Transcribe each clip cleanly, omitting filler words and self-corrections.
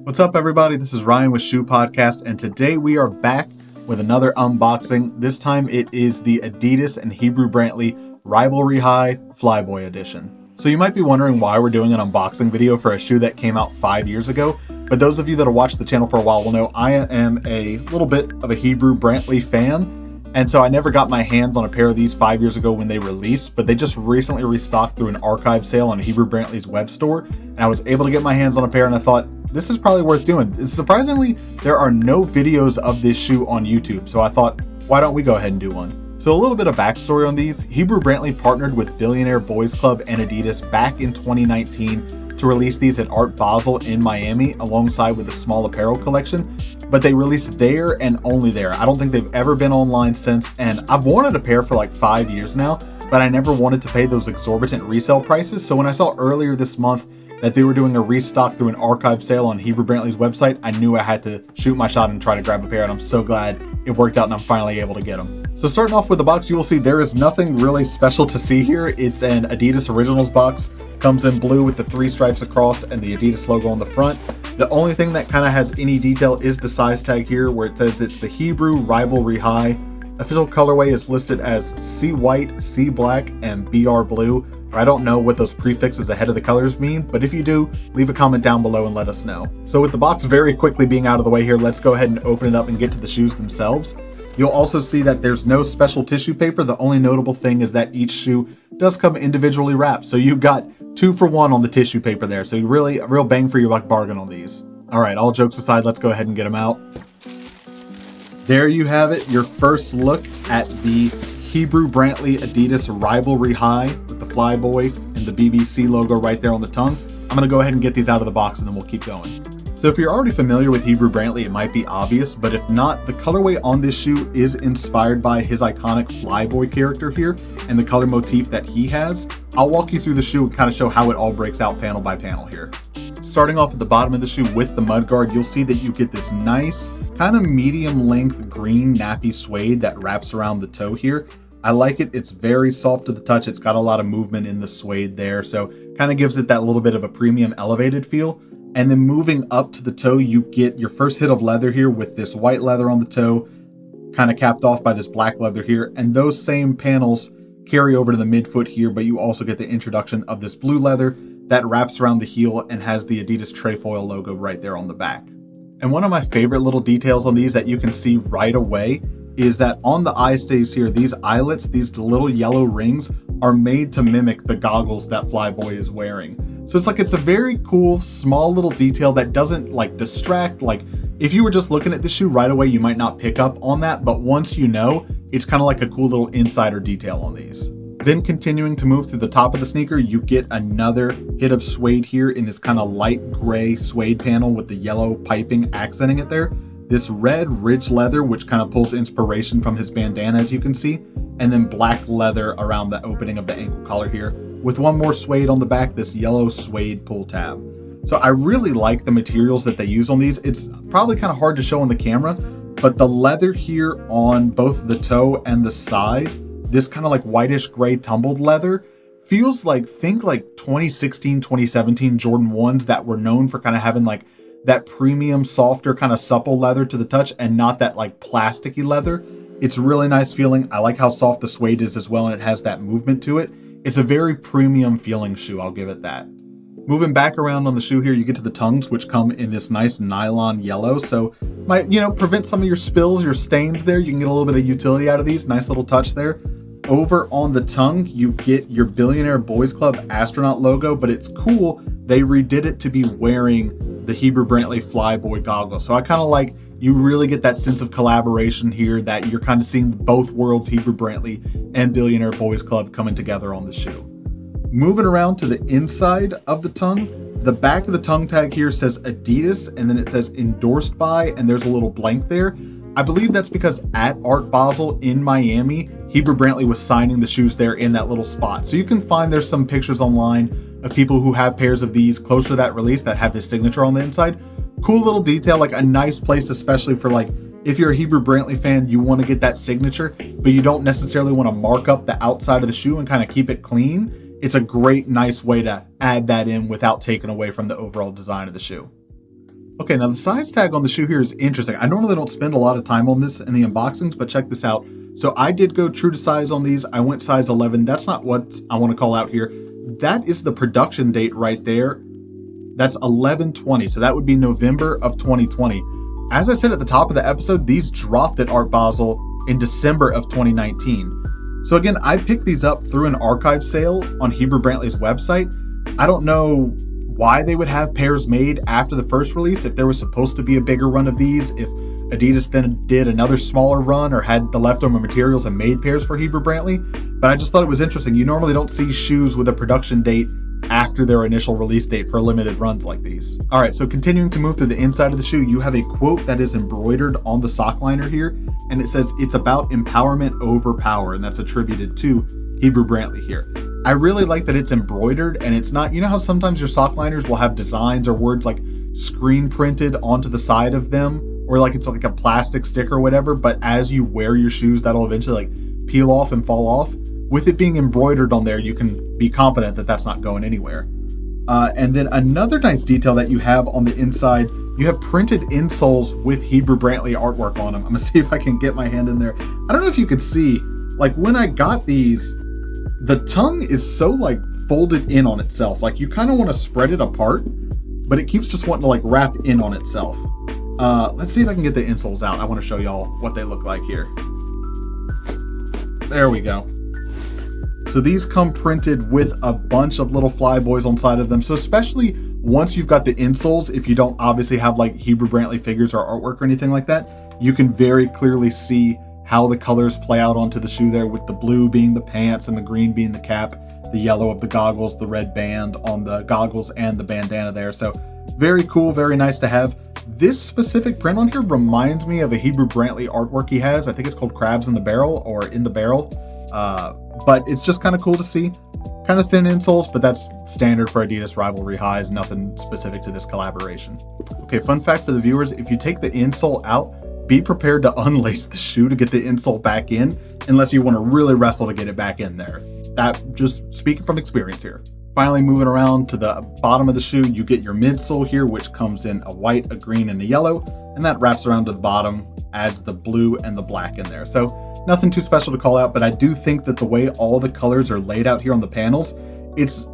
What's up, everybody? This is Ryan with Shoe Podcast, and today we are back with another unboxing. This time it is the Adidas and Hebru Brantley Rivalry Hi Flyboy edition. So you might be wondering why we're doing an unboxing video for a shoe that came out 5 years ago, but those of you that have watched the channel for a while will know I am a little bit of a Hebru Brantley fan, and so I never got my hands on a pair of these 5 years ago when they released, but they just recently restocked through an archive sale on Hebru Brantley's web store, and I was able to get my hands on a pair, and I thought, this is probably worth doing. Surprisingly, there are no videos of this shoe on YouTube, so I thought, why don't we go ahead and do one? So a little bit of backstory on these. Hebru Brantley partnered with Billionaire Boys Club and Adidas back in 2019 to release these at Art Basel in Miami alongside with a small apparel collection, but they released there and only there. I don't think they've ever been online since, and I've wanted a pair for like 5 years now, but I never wanted to pay those exorbitant resale prices. So when I saw earlier this month that they were doing a restock through an archive sale on Hebru Brantley's website, I knew I had to shoot my shot and try to grab a pair, and I'm so glad it worked out and I'm finally able to get them. So starting off with the box, you will see there is nothing really special to see here. It's an Adidas Originals box, comes in blue with the 3 stripes across and the Adidas logo on the front. The only thing that kind of has any detail is the size tag here where it says it's the Hebru Rivalry Hi. Official colorway is listed as C white, C black, and BR blue. I don't know what those prefixes ahead of the colors mean, but if you do, leave a comment down below and let us know. So with the box very quickly being out of the way here, let's go ahead and open it up and get to the shoes themselves. You'll also see that there's no special tissue paper. The only notable thing is that each shoe does come individually wrapped. So you got 2 for 1 on the tissue paper there. So you really, a real bang for your buck bargain on these. All right, all jokes aside, let's go ahead and get them out. There you have it, your first look at the Hebru Brantley Adidas Rivalry Hi with the Flyboy and the BBC logo right there on the tongue. I'm gonna go ahead and get these out of the box and then we'll keep going. So if you're already familiar with Hebru Brantley, it might be obvious, but if not, the colorway on this shoe is inspired by his iconic Flyboy character here and the color motif that he has. I'll walk you through the shoe and kind of show how it all breaks out panel by panel here. Starting off at the bottom of the shoe with the mudguard, you'll see that you get this nice kind of medium length green nappy suede that wraps around the toe here. I like it. It's very soft to the touch. It's got a lot of movement in the suede there, so kind of gives it that little bit of a premium elevated feel. And then moving up to the toe, you get your first hit of leather here with this white leather on the toe, kind of capped off by this black leather here. And those same panels carry over to the midfoot here, but you also get the introduction of this blue leather that wraps around the heel and has the Adidas Trefoil logo right there on the back. And one of my favorite little details on these that you can see right away is that on the eye stays here, these eyelets, these little yellow rings, are made to mimic the goggles that Flyboy is wearing. So it's a very cool, small little detail that doesn't like distract. Like if you were just looking at the shoe right away, you might not pick up on that, but once you know, it's kind of like a cool little insider detail on these. Then continuing to move through the top of the sneaker, you get another hit of suede here in this kind of light gray suede panel with the yellow piping accenting it there. This red ridge leather, which kind of pulls inspiration from his bandana, as you can see, and then black leather around the opening of the ankle collar here, with one more suede on the back, this yellow suede pull tab. So I really like the materials that they use on these. It's probably kind of hard to show on the camera, but the leather here on both the toe and the side, this kind of like whitish gray tumbled leather, feels like, think like 2016, 2017 Jordan 1s that were known for kind of having like that premium, softer, kind of supple leather to the touch and not that like plasticky leather. It's really nice feeling. I like how soft the suede is as well, and it has that movement to it. It's a very premium feeling shoe, I'll give it that. Moving back around on the shoe here, you get to the tongues, which come in this nice nylon yellow. So might, prevent some of your spills, your stains there. You can get a little bit of utility out of these. Nice little touch there. Over on the tongue, you get your Billionaire Boys Club astronaut logo, but it's cool. They redid it to be wearing the Hebru Brantley Flyboy goggles. So I kind of like, you really get that sense of collaboration here that you're kind of seeing both worlds, Hebru Brantley and Billionaire Boys Club, coming together on the shoe. Moving around to the inside of the tongue, the back of the tongue tag here says Adidas, and then it says endorsed by, and there's a little blank there. I believe that's because at Art Basel in Miami, Hebru Brantley was signing the shoes there in that little spot. So you can find there's some pictures online of people who have pairs of these closer to that release that have his signature on the inside. Cool little detail, like a nice place, especially for like, if you're a Hebru Brantley fan, you want to get that signature, but you don't necessarily want to mark up the outside of the shoe and kind of keep it clean. It's a great, nice way to add that in without taking away from the overall design of the shoe. Okay, now the size tag on the shoe here is interesting. I normally don't spend a lot of time on this in the unboxings, but check this out. So I did go true to size on these. I went size 11. That's not what I want to call out here. That is the production date right there. That's 11/20. So that would be November of 2020. As I said at the top of the episode, these dropped at Art Basel in December of 2019. So again, I picked these up through an archive sale on Hebru Brantley's website. I don't know why they would have pairs made after the first release, if there was supposed to be a bigger run of these, if Adidas then did another smaller run or had the leftover materials and made pairs for Hebru Brantley. But I just thought it was interesting. You normally don't see shoes with a production date after their initial release date for limited runs like these. All right, so continuing to move through the inside of the shoe, you have a quote that is embroidered on the sock liner here, and it says, "It's about empowerment over power," and that's attributed to Hebru Brantley here. I really like that it's embroidered and it's not, you know how sometimes your sock liners will have designs or words like screen printed onto the side of them, or like it's like a plastic sticker or whatever, but as you wear your shoes, that'll eventually like peel off and fall off. With it being embroidered on there, you can be confident that that's not going anywhere. And then another nice detail that you have on the inside, you have printed insoles with Hebru Brantley artwork on them. I'm gonna see if I can get my hand in there. I don't know if you could see, like when I got these, the tongue is so like folded in on itself. Like you kind of want to spread it apart, but it keeps just wanting to like wrap in on itself. Let's see if I can get the insoles out. I want to show y'all what they look like here. There we go. So these come printed with a bunch of little Flyboys on side of them. So especially once you've got the insoles, if you don't obviously have like Hebru Brantley figures or artwork or anything like that, you can very clearly see how the colors play out onto the shoe there, with the blue being the pants and the green being the cap, the yellow of the goggles, the red band on the goggles, and the bandana there. So very cool, very nice to have. This specific print on here reminds me of a Hebru Brantley artwork he has. I think it's called Crabs in the Barrel or In the Barrel. But it's just kind of cool to see. Kind of thin insoles, but that's standard for Adidas Rivalry Highs, nothing specific to this collaboration. Okay, fun fact for the viewers, if you take the insole out, be prepared to unlace the shoe to get the insole back in, unless you want to really wrestle to get it back in there. That, just speaking from experience here. Finally, moving around to the bottom of the shoe, you get your midsole here, which comes in a white, a green, and a yellow, and that wraps around to the bottom, adds the blue and the black in there. So nothing too special to call out, but I do think that the way all the colors are laid out here on the panels,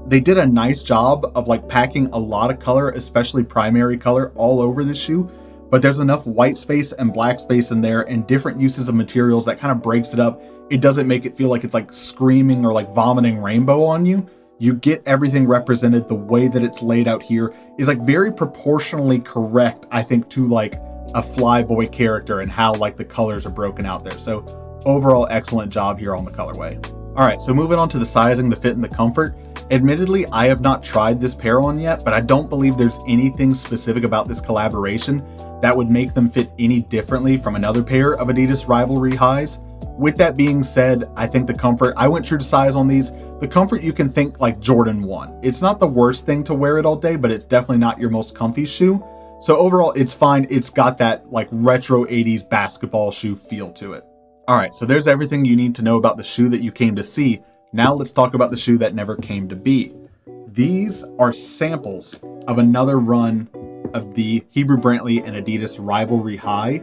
they did a nice job of like packing a lot of color, especially primary color, all over the shoe. But there's enough white space and black space in there and different uses of materials that kind of breaks it up. It doesn't make it feel like it's like screaming or like vomiting rainbow on you. You get everything represented. The way that it's laid out here is like very proportionally correct, I think, to like a Flyboy character and how like the colors are broken out there. So overall, excellent job here on the colorway. All right, so moving on to the sizing, the fit, and the comfort. Admittedly, I have not tried this pair on yet, but I don't believe there's anything specific about this collaboration that would make them fit any differently from another pair of Adidas Rivalry Highs. With that being said, I think the comfort, I went true to size on these. The comfort, you can think like Jordan 1. It's not the worst thing to wear it all day, but it's definitely not your most comfy shoe. So overall, it's fine. It's got that like retro 80s basketball shoe feel to it. All right, so there's everything you need to know about the shoe that you came to see. Now let's talk about the shoe that never came to be. These are samples of another run of the Hebru Brantley and Adidas Rivalry Hi.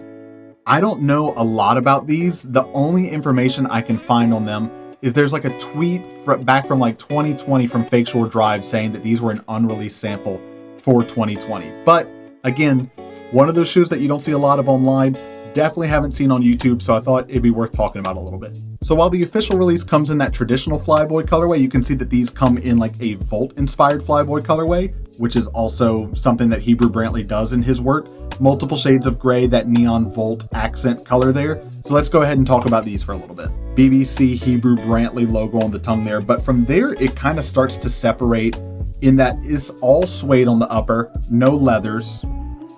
I don't know a lot about these. The only information I can find on them is there's like a tweet back from like 2020 from Fake Shore Drive saying that these were an unreleased sample for 2020. But again, one of those shoes that you don't see a lot of online, definitely haven't seen on YouTube, so I thought it'd be worth talking about a little bit. So while the official release comes in that traditional Flyboy colorway, you can see that these come in like a Volt-inspired Flyboy colorway, which is also something that Hebru Brantley does in his work. Multiple shades of gray, that neon Volt accent color there. So let's go ahead and talk about these for a little bit. BBC Hebru Brantley logo on the tongue there, but from there it kind of starts to separate in that it's all suede on the upper, no leathers,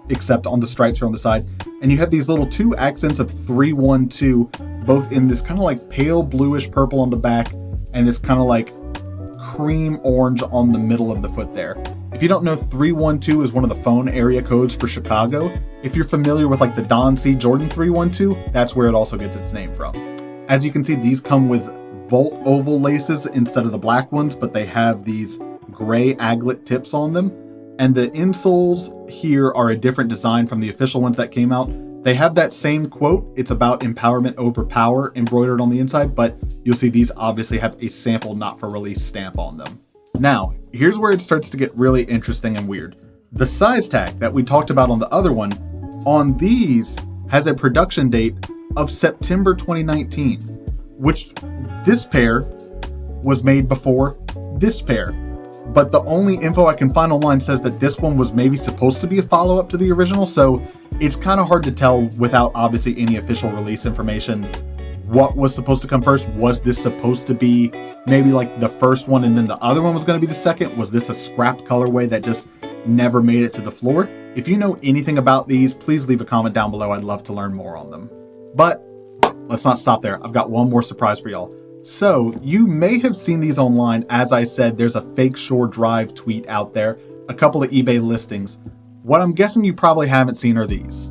except on the stripes here on the side. And you have these little two accents of 312, both in this kind of like pale bluish purple on the back and this kind of like cream orange on the middle of the foot there. If you don't know, 312 is one of the phone area codes for Chicago. If you're familiar with like the Don C. Jordan 312, that's where it also gets its name from. As you can see, these come with Volt oval laces instead of the black ones, but they have these gray aglet tips on them. And the insoles here are a different design from the official ones that came out. They have that same quote, it's about empowerment over power, embroidered on the inside, but you'll see these obviously have a sample not for release stamp on them. Now, here's where it starts to get really interesting and weird. The size tag that we talked about on the other one, on these has a production date of September 2019, which this pair was made before this pair. But the only info I can find online says that this one was maybe supposed to be a follow-up to the original, so it's kind of hard to tell without obviously any official release information what was supposed to come first. Was this supposed to be maybe like the first one and then the other one was going to be the second? Was this a scrapped colorway that just never made it to the floor? If you know anything about these, please leave a comment down below. I'd love to learn more on them. But let's not stop there. I've got one more surprise for y'all. So you may have seen these online. As I said, there's a fake Shore Drive tweet out there, a couple of eBay listings. What I'm guessing you probably haven't seen are these.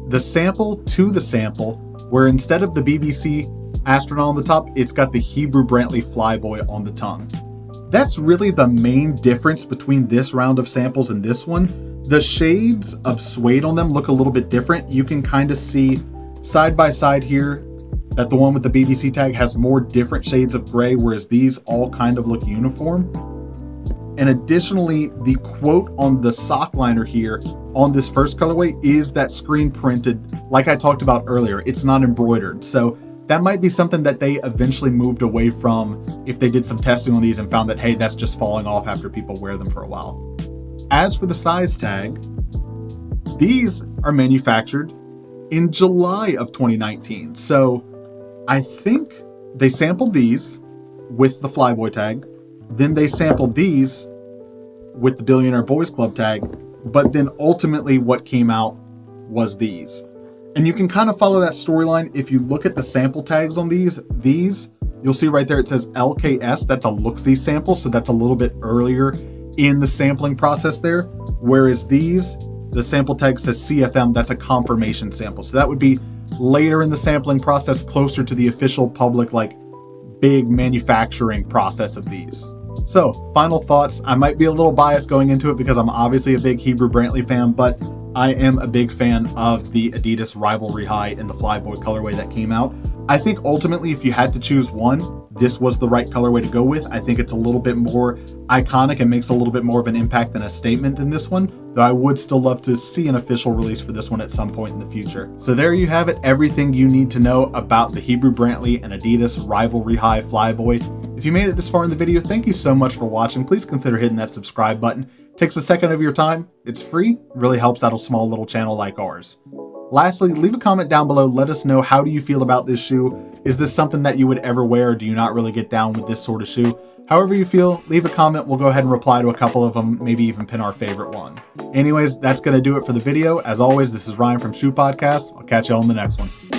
The sample to the sample, where instead of the BBC astronaut on the top, it's got the Hebru Brantley Flyboy on the tongue. That's really the main difference between this round of samples and this one. The shades of suede on them look a little bit different. You can kind of see side by side here that the one with the BBC tag has more different shades of gray, whereas these all kind of look uniform. And additionally, the quote on the sock liner here on this first colorway is that screen printed, like I talked about earlier. It's not embroidered. So that might be something that they eventually moved away from if they did some testing on these and found that, hey, that's just falling off after people wear them for a while. As for the size tag, these are manufactured in July of 2019. So I think they sampled these with the Flyboy tag, then they sampled these with the Billionaire Boys Club tag, but then ultimately what came out was these. And you can kind of follow that storyline. If you look at the sample tags on these, you'll see right there it says LKS. That's a look-see sample, so that's a little bit earlier in the sampling process there. Whereas these, the sample tag says CFM, that's a confirmation sample. So that would be later in the sampling process, closer to the official public, like big manufacturing process of these. So final thoughts. I might be a little biased going into it because I'm obviously a big Hebru Brantley fan, but I am a big fan of the Adidas Rivalry Hi and the Flyboy colorway that came out. I think ultimately if you had to choose one, this was the right colorway to go with. I think it's a little bit more iconic and makes a little bit more of an impact and a statement than this one, though I would still love to see an official release for this one at some point in the future. So there you have it, everything you need to know about the Hebru Brantley and Adidas Rivalry Hi Flyboy. If you made it this far in the video, thank you so much for watching. Please consider hitting that subscribe button. It takes a second of your time. It's free, really helps out a small little channel like ours. Lastly, leave a comment down below. Let us know, how do you feel about this shoe? Is this something that you would ever wear? Or do you not really get down with this sort of shoe? However you feel, leave a comment. We'll go ahead and reply to a couple of them, maybe even pin our favorite one. Anyways, that's going to do it for the video. As always, this is Ryan from Shoe Podcast. I'll catch you all in the next one.